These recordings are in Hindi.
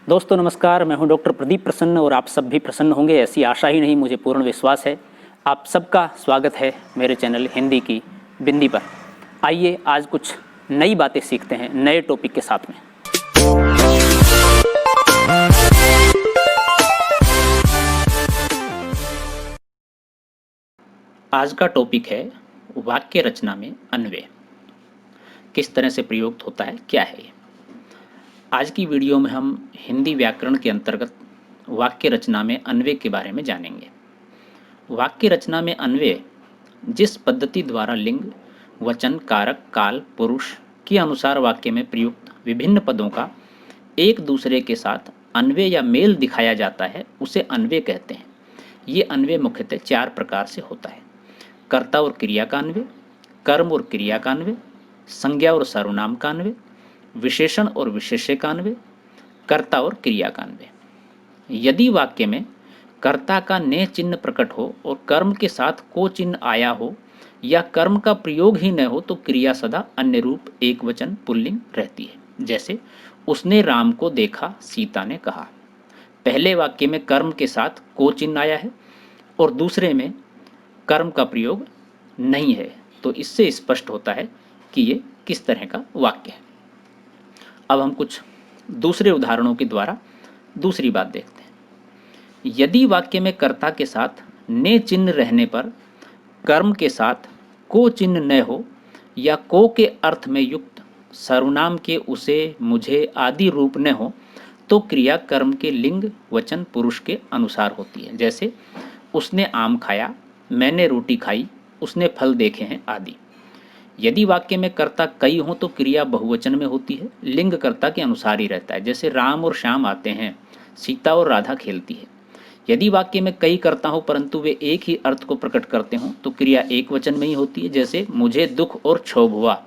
दोस्तों नमस्कार, मैं हूं डॉक्टर प्रदीप प्रसन्न और आप सब भी प्रसन्न होंगे, ऐसी आशा ही नहीं मुझे पूर्ण विश्वास है। आप सबका स्वागत है मेरे चैनल हिंदी की बिंदी पर। आइए आज कुछ नई बातें सीखते हैं नए टॉपिक के साथ में। आज का टॉपिक है वाक्य रचना में अन्वय किस तरह से प्रयुक्त होता है, क्या है ये। आज की वीडियो में हम हिंदी व्याकरण के अंतर्गत वाक्य रचना में अन्वय के बारे में जानेंगे। वाक्य रचना में अन्वय जिस पद्धति द्वारा लिंग, वचन, कारक, काल, पुरुष के अनुसार वाक्य में प्रयुक्त विभिन्न पदों का एक दूसरे के साथ अन्वय या मेल दिखाया जाता है उसे अन्वय कहते हैं। ये अन्वय मुख्यतः 4 प्रकार से होता है: कर्ता और क्रिया का अन्वय, कर्म और क्रिया का अन्वय, संज्ञा और सर्वनाम का अन्वय, विशेषण और विशेष्य का अन्वय, कर्ता और क्रिया का अन्वय। यदि वाक्य में कर्ता का ने चिन्ह प्रकट हो और कर्म के साथ को चिन्ह आया हो या कर्म का प्रयोग ही न हो तो क्रिया सदा अन्य रूप एक वचन पुल्लिंग रहती है। जैसे उसने राम को देखा, सीता ने कहा। पहले वाक्य में कर्म के साथ को चिन्ह आया है और दूसरे में कर्म का प्रयोग नहीं है, तो इससे स्पष्ट होता है कि ये किस तरह का वाक्य है। अब हम कुछ दूसरे उदाहरणों के द्वारा दूसरी बात देखते हैं। यदि वाक्य में कर्ता के साथ ने चिन्ह रहने पर कर्म के साथ को चिन्ह न हो या को के अर्थ में युक्त सर्वनाम के उसे, मुझे आदि रूप न हो तो क्रिया कर्म के लिंग, वचन, पुरुष के अनुसार होती है। जैसे उसने आम खाया, मैंने रोटी खाई, उसने फल देखे हैं आदि। यदि वाक्य में कर्ता कई हो तो क्रिया बहुवचन में होती है, लिंग कर्ता के अनुसार ही रहता है। जैसे राम और श्याम आते हैं, सीता और राधा खेलती है। यदि वाक्य में कई कर्ता हो परंतु वे एक ही अर्थ को प्रकट करते हों तो क्रिया एक वचन में ही होती है। जैसे मुझे दुख और क्षोभ हुआ।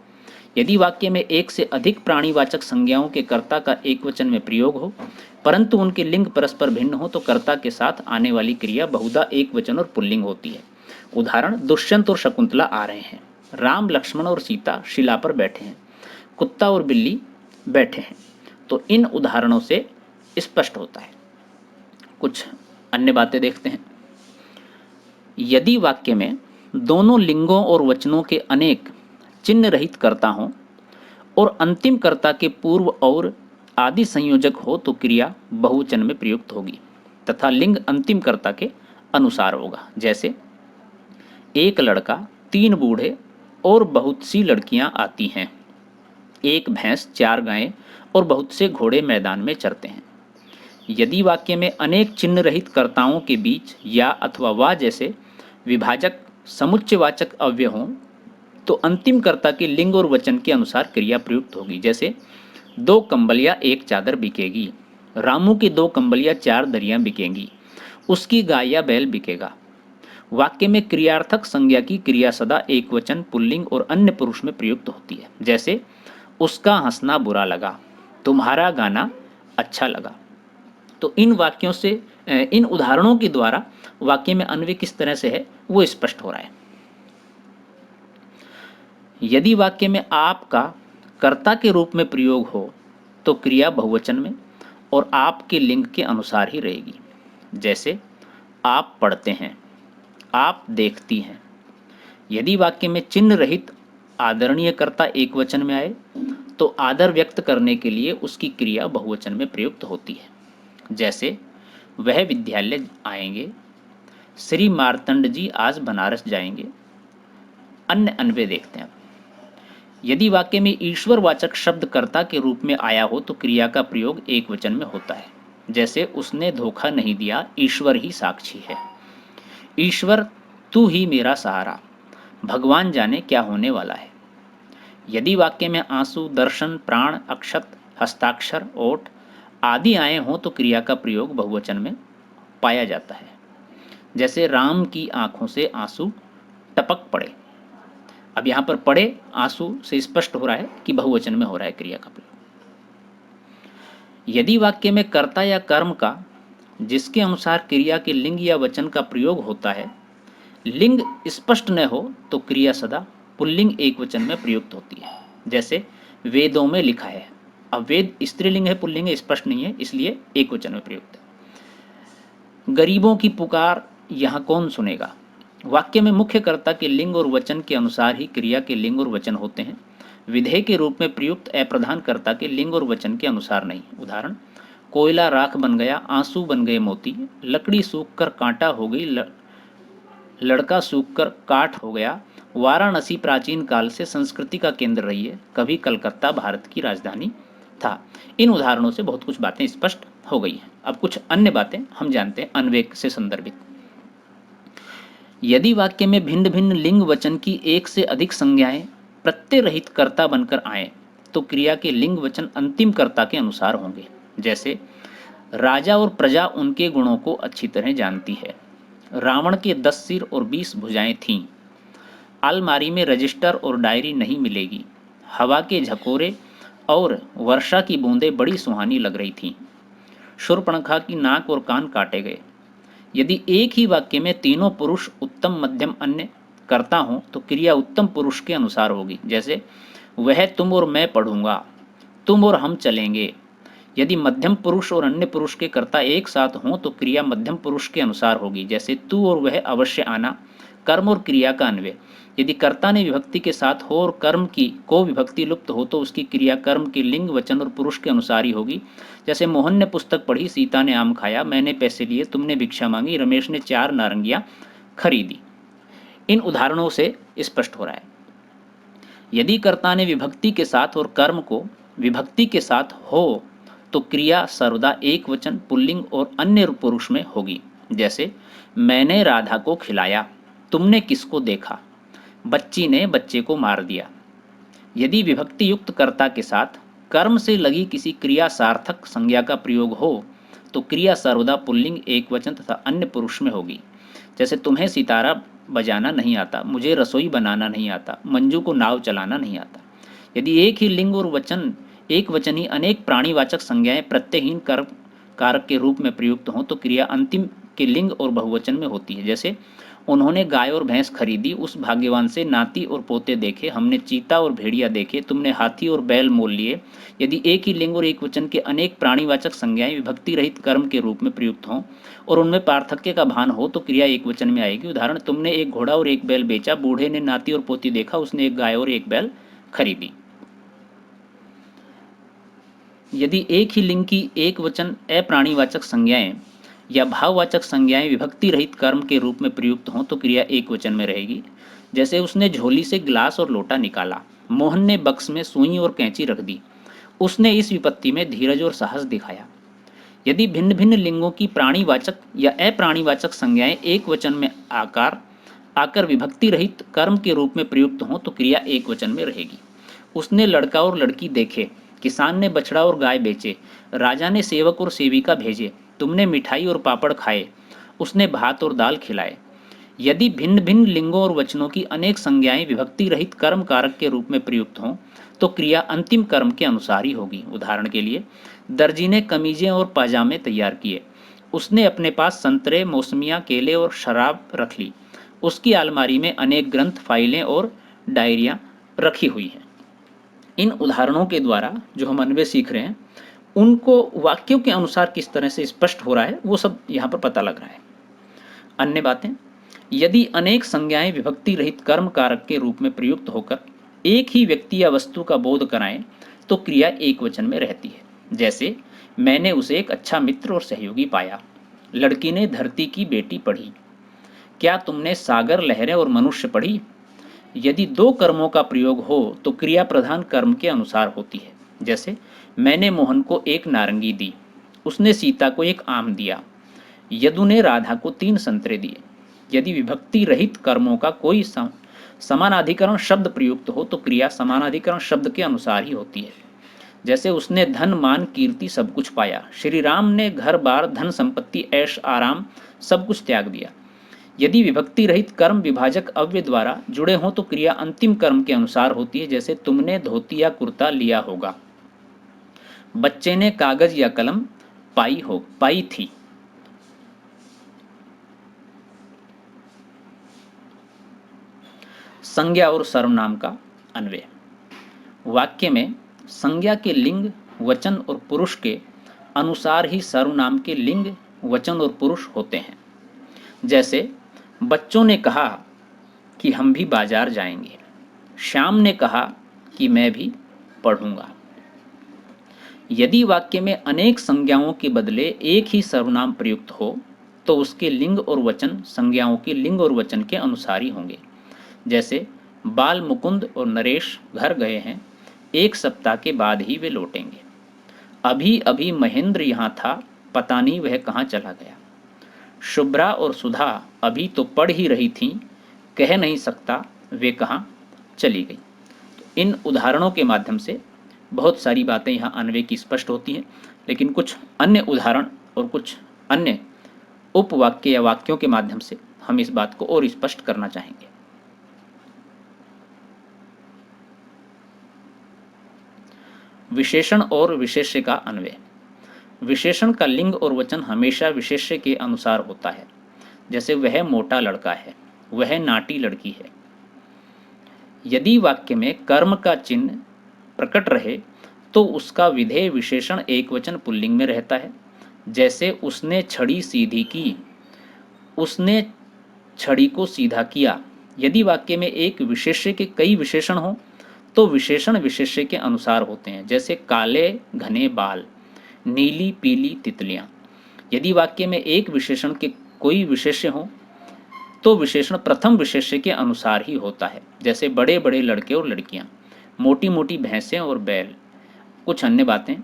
यदि वाक्य में एक से अधिक प्राणीवाचक संज्ञाओं के कर्ता का एक वचन में प्रयोग हो परंतु उनके लिंग परस्पर भिन्न हो तो कर्ता के साथ आने वाली क्रिया बहुधा एक वचन और पुल्लिंग होती है। उदाहरण: दुष्यंत और शकुंतला आ रहे हैं, राम, लक्ष्मण और सीता शिला पर बैठे हैं, कुत्ता और बिल्ली बैठे हैं। तो इन उदाहरणों से स्पष्ट होता है। कुछ अन्य बातें देखते हैं। यदि वाक्य में दोनों लिंगों और वचनों के अनेक चिन्ह रहित कर्ता हों और अंतिम कर्ता के पूर्व और आदि संयोजक हो तो क्रिया बहुवचन में प्रयुक्त होगी तथा लिंग अंतिम कर्ता के अनुसार होगा। जैसे एक लड़का, 3 बूढ़े और बहुत सी लड़कियां आती हैं, एक भैंस, 4 गायें और बहुत से घोड़े मैदान में चरते हैं। यदि वाक्य में अनेक चिन्ह रहित कर्ताओं के बीच या अथवा वा जैसे विभाजक समुच्चयवाचक अव्यय हों तो अंतिम कर्ता के लिंग और वचन के अनुसार क्रिया प्रयुक्त होगी। जैसे 2 कंबलियां 1 चादर बिकेगी, रामू की 2 कंबलियां 4 दरियां बिकेंगी, उसकी गाय या बैल बिकेगा। वाक्य में क्रियार्थक संज्ञा की क्रिया सदा एक वचन, पुल्लिंग और अन्य पुरुष में प्रयुक्त होती है। जैसे उसका हंसना बुरा लगा, तुम्हारा गाना अच्छा लगा। तो इन वाक्यों से, इन उदाहरणों के द्वारा वाक्य में अन्वय किस तरह से है वो स्पष्ट हो रहा है। यदि वाक्य में आपका कर्ता के रूप में प्रयोग हो तो क्रिया बहुवचन में और आपके लिंग के अनुसार ही रहेगी। जैसे आप पढ़ते हैं, आप देखती हैं। यदि वाक्य में चिन्ह रहित आदरणीय कर्ता एक वचन में आए तो आदर व्यक्त करने के लिए उसकी क्रिया बहुवचन में प्रयुक्त होती है। जैसे वह विद्यालय आएंगे, श्री मार्तंड जी आज बनारस जाएंगे। अन्य अन्वय देखते हैं। यदि वाक्य में ईश्वरवाचक शब्द कर्ता के रूप में आया हो तो क्रिया का प्रयोग एक वचन में होता है। जैसे उसने धोखा नहीं दिया, ईश्वर ही साक्षी है। ईश्वर तू ही मेरा सहारा, भगवान जाने क्या होने वाला है। यदि वाक्य में आंसू, दर्शन, प्राण, अक्षत, हस्ताक्षर, ओठ आदि आए हों तो क्रिया का प्रयोग बहुवचन में पाया जाता है। जैसे राम की आंखों से आंसू टपक पड़े। अब यहाँ पर पड़े आंसू से स्पष्ट हो रहा है कि बहुवचन में हो रहा है क्रिया का प्रयोग। यदि वाक्य में कर्ता या कर्म का जिसके अनुसार क्रिया के लिंग या वचन का प्रयोग होता है लिंग स्पष्ट न हो तो क्रिया सदा पुल्लिंग एक वचन में प्रयुक्त होती है। जैसे वेदों में लिखा है, अवैध स्त्रीलिंग है पुल्लिंग है स्पष्ट नहीं है, इसलिए एक वचन में प्रयुक्त है। गरीबों की पुकार यहाँ कौन सुनेगा। वाक्य में मुख्य कर्ता के लिंग और वचन के अनुसार ही क्रिया के लिंग और वचन होते हैं। विधेय के रूप में प्रयुक्त अप्रधान कर्ता के लिंग और वचन के अनुसार नहीं। उदाहरण, कोयला राख बन गया, आंसू बन गए मोती, लकड़ी सूख कर कांटा हो गई, लड़का सूखकर काठ हो गया। वाराणसी प्राचीन काल से संस्कृति का केंद्र रही है, कभी कलकत्ता भारत की राजधानी था। इन उदाहरणों से बहुत कुछ बातें स्पष्ट हो गई हैं। अब कुछ अन्य बातें हम जानते हैं अन्वय से संदर्भित। यदि वाक्य में भिन्न भिन्न लिंग वचन की एक से अधिक संज्ञाएं प्रत्यय रहित कर्ता बनकर आए तो क्रिया के लिंग वचन अंतिम कर्ता के अनुसार होंगे। जैसे, राजा और प्रजा उनके गुणों को अच्छी तरह जानती है। रावण के 10 सिर और 20 भुजाएं थीं। अलमारी में रजिस्टर और डायरी नहीं मिलेगी। हवा के झकोरे और वर्षा की बूंदें बड़ी सुहानी लग रही थीं। शूर्पणखा की नाक और कान काटे गए। यदि एक ही वाक्य में तीनों पुरुष उत्तम मध्यम अन्य करता हों तो क्रिया उत्तम पुरुष के अनुसार होगी। जैसे, वह तुम और मैं पढ़ूंगा, तुम और हम चलेंगे। यदि मध्यम पुरुष और अन्य पुरुष के कर्ता एक साथ हों तो क्रिया मध्यम पुरुष के अनुसार होगी। जैसे, तू और वह अवश्य आना, कर्म और क्रिया का अन्वय। यदि कर्ता ने विभक्ति के साथ हो और कर्म की को विभक्ति लुप्त हो तो उसकी क्रिया कर्म के लिंग वचन और पुरुष के अनुसार ही होगी। जैसे, मोहन ने पुस्तक पढ़ी, सीता ने आम खाया, मैंने पैसे लिए, तुमने भिक्षा मांगी, रमेश ने 4 नारंगियां खरीदी। इन उदाहरणों से स्पष्ट हो रहा है, यदि कर्ता ने विभक्ति के साथ और कर्म को विभक्ति के साथ हो तो क्रिया सर्वदा एक वचन पुल्लिंग और अन्य पुरुष में होगी। जैसे, मैंने राधा को खिलाया, तुमने किसको देखा, बच्ची ने बच्चे को मार दिया। यदि विभक्ति युक्त कर्ता के साथ कर्म से लगी किसी क्रिया सार्थक संज्ञा का प्रयोग हो तो क्रिया सर्वदा पुल्लिंग एक वचन तथा अन्य पुरुष में होगी। जैसे, तुम्हें सितारा बजाना नहीं आता, मुझे रसोई बनाना नहीं आता, मंजू को नाव चलाना नहीं आता। यदि एक ही लिंग और वचन एक वचनी अनेक प्राणीवाचक संज्ञाएं प्रत्ययहीन कर्म कारक के रूप में प्रयुक्त हों तो क्रिया अंतिम के लिंग और बहुवचन में होती है। जैसे, उन्होंने गाय और भैंस खरीदी, उस भाग्यवान से नाती और पोते देखे, हमने चीता और भेड़िया देखे, तुमने हाथी और बैल मोल लिए। यदि एक ही लिंग और एक वचन के अनेक प्राणीवाचक संज्ञाएं विभक्ति रहित कर्म के रूप में प्रयुक्त हों और उनमें पार्थक्य का भान हो तो क्रिया एक वचन में आएगी। उदाहरण, तुमने एक घोड़ा और एक बैल बेचा, बूढ़े ने नाती और पोती देखा, उसने एक गाय और एक बैल खरीदी। यदि एक ही लिंग की एक वचन अप्राणीवाचक संज्ञाएं या भाववाचक संज्ञाएं विभक्ति रहित कर्म के रूप में प्रयुक्त हों तो क्रिया एक वचन में रहेगी। जैसे, उसने झोली से गिलास और लोटा निकाला, मोहन ने बक्स में सुई और कैंची रख दी, उसने इस विपत्ति में धीरज और साहस दिखाया। यदि भिन्न भिन्न लिंगों की प्राणीवाचक या अप्राणीवाचक संज्ञाएं एक वचन में आकर विभक्ति रहित कर्म के रूप में प्रयुक्त हों तो क्रिया एक वचन में रहेगी। उसने लड़का और लड़की देखे, किसान ने बछड़ा और गाय बेचे, राजा ने सेवक और सेविका भेजे, तुमने मिठाई और पापड़ खाए, उसने भात और दाल खिलाए। यदि भिन्न भिन्न लिंगों और वचनों की अनेक संज्ञाएं विभक्ति रहित कर्म कारक के रूप में प्रयुक्त हों तो क्रिया अंतिम कर्म के अनुसार ही होगी। उदाहरण के लिए, दर्जी ने कमीजें और पाजामे तैयार किए, उसने अपने पास संतरे, मौसमियाँ, केले और शराब रख ली, उसकी अलमारी में अनेक ग्रंथ, फाइलें और डायरियाँ रखी हुई हैं। इन उदाहरणों के द्वारा जो हम अन्वय सीख रहे हैं उनको वाक्यों के अनुसार किस तरह से स्पष्ट हो रहा है वो सब यहाँ पर पता लग रहा है। अन्य बातें, यदि अनेक संज्ञाएं विभक्ति रहित कर्म कारक के रूप में प्रयुक्त होकर एक ही व्यक्ति या वस्तु का बोध कराएं तो क्रिया एक वचन में रहती है। जैसे, मैंने उसे एक अच्छा मित्र और सहयोगी पाया, लड़की ने धरती की बेटी पढ़ी, क्या तुमने सागर, लहरें और मनुष्य पढ़ी। यदि दो कर्मों का प्रयोग हो तो क्रिया प्रधान कर्म के अनुसार होती है। जैसे, मैंने मोहन को एक नारंगी दी, उसने सीता को एक आम दिया, यदु ने राधा को 3 संतरे दिए। यदि विभक्ति रहित कर्मों का कोई समानाधिकरण शब्द प्रयुक्त हो तो क्रिया समानाधिकरण शब्द के अनुसार ही होती है। जैसे, उसने धन, मान, कीर्ति सब कुछ पाया, श्री राम ने घर बार, धन संपत्ति, ऐश आराम सब कुछ त्याग दिया। यदि विभक्ति रहित कर्म विभाजक अव्यय द्वारा जुड़े हों तो क्रिया अंतिम कर्म के अनुसार होती है। जैसे, तुमने धोती या कुर्ता लिया होगा, बच्चे ने कागज या कलम पाई थी। संज्ञा और सर्वनाम का अन्वय। वाक्य में संज्ञा के लिंग वचन और पुरुष के अनुसार ही सर्वनाम के लिंग, वचन और पुरुष होते हैं। जैसे बच्चों ने कहा कि हम भी बाजार जाएंगे, श्याम ने कहा कि मैं भी पढ़ूंगा। यदि वाक्य में अनेक संज्ञाओं के बदले एक ही सर्वनाम प्रयुक्त हो तो उसके लिंग और वचन संज्ञाओं के लिंग और वचन के अनुसार ही होंगे। जैसे बाल मुकुंद और नरेश घर गए हैं, 1 सप्ताह के बाद ही वे लौटेंगे। अभी अभी महेंद्र यहाँ था, पता नहीं वह कहाँ चला गया। शुभ्रा और सुधा अभी तो पढ़ ही रही थीं, कह नहीं सकता वे कहाँ चली गई। तो इन उदाहरणों के माध्यम से बहुत सारी बातें यहाँ अन्वय की स्पष्ट होती हैं, लेकिन कुछ अन्य उदाहरण और कुछ अन्य उपवाक्य या वाक्यों के माध्यम से हम इस बात को और स्पष्ट करना चाहेंगे। विशेषण और विशेष्य का अन्वय। विशेषण का लिंग और वचन हमेशा विशेष्य के अनुसार होता है। जैसे वह मोटा लड़का है, वह नाटी लड़की है। यदि वाक्य में कर्म का चिन्ह प्रकट रहे तो उसका विधेय विशेषण एकवचन पुल्लिंग में रहता है। जैसे उसने छड़ी सीधी की, उसने छड़ी को सीधा किया। यदि वाक्य में एक विशेष्य के कई विशेषण हों तो विशेषण विशेष्य के अनुसार होते हैं। जैसे काले घने बाल, नीली पीली तितलियां। यदि वाक्य में एक विशेषण के कोई विशेष्य हो तो विशेषण प्रथम विशेष्य के अनुसार ही होता है। जैसे बड़े बड़े लड़के और लड़कियां, मोटी मोटी भैंसें और बैल। कुछ अन्य बातें,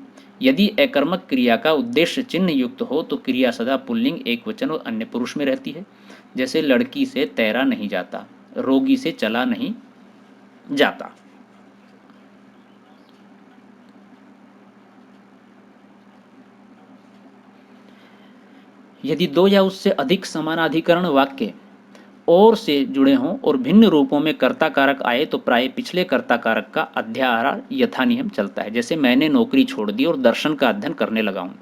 यदि अकर्मक क्रिया का उद्देश्य चिन्ह युक्त हो तो क्रिया सदा पुल्लिंग एकवचन और अन्य पुरुष में रहती है। जैसे लड़की से तैरा नहीं जाता, रोगी से चला नहीं जाता। यदि 2 या उससे अधिक समानाधिकरण वाक्य और से जुड़े हों और भिन्न रूपों में कर्ता कारक आए तो प्राय पिछले कर्ता कारक का अध्याहार यथा नियम चलता है। जैसे मैंने नौकरी छोड़ दी और दर्शन का अध्ययन करने लगा हूँ।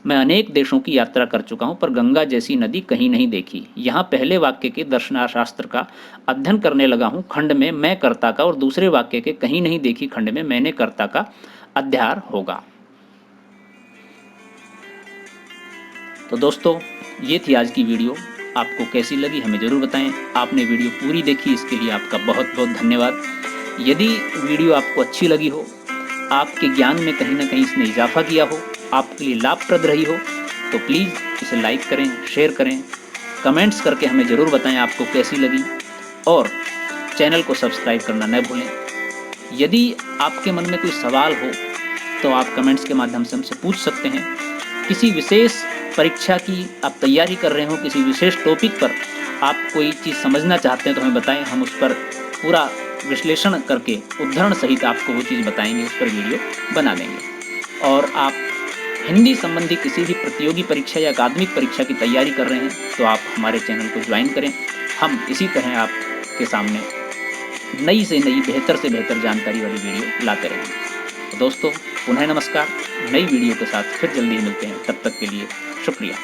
मैं अनेक देशों की यात्रा कर चुका हूँ पर गंगा जैसी नदी कहीं नहीं देखी। यहाँ पहले वाक्य के दर्शनशास्त्र का अध्ययन करने लगा हूँ खंड में मैं कर्ता का और दूसरे वाक्य के कहीं नहीं देखी खंड में मैंने कर्ता का अध्याहार होगा। तो दोस्तों, ये थी आज की वीडियो। आपको कैसी लगी हमें ज़रूर बताएं। आपने वीडियो पूरी देखी, इसके लिए आपका बहुत बहुत धन्यवाद। यदि वीडियो आपको अच्छी लगी हो, आपके ज्ञान में कहीं ना कहीं इसने इजाफा किया हो, आपके लिए लाभप्रद रही हो, तो प्लीज़ इसे लाइक करें, शेयर करें, कमेंट्स करके हमें ज़रूर बताएं आपको कैसी लगी, और चैनल को सब्सक्राइब करना न भूलें। यदि आपके मन में कोई सवाल हो तो आप कमेंट्स के माध्यम से हमसे पूछ सकते हैं। किसी विशेष परीक्षा की आप तैयारी कर रहे हो, किसी विशेष टॉपिक पर आप कोई चीज़ समझना चाहते हैं तो हमें बताएं, हम उस पर पूरा विश्लेषण करके उदाहरण सहित आपको वो चीज़ बताएंगे, उस पर वीडियो बना देंगे। और आप हिंदी संबंधी किसी भी प्रतियोगी परीक्षा या अकादमिक परीक्षा की तैयारी कर रहे हैं तो आप हमारे चैनल को ज्वाइन करें। हम इसी तरह आपके सामने नई से नई, बेहतर से बेहतर जानकारी वाली वीडियो लाते रहेंगे। तो दोस्तों, पुनः नमस्कार। नई वीडियो के साथ फिर जल्दी मिलते हैं। तब तक के लिए शुक्रिया।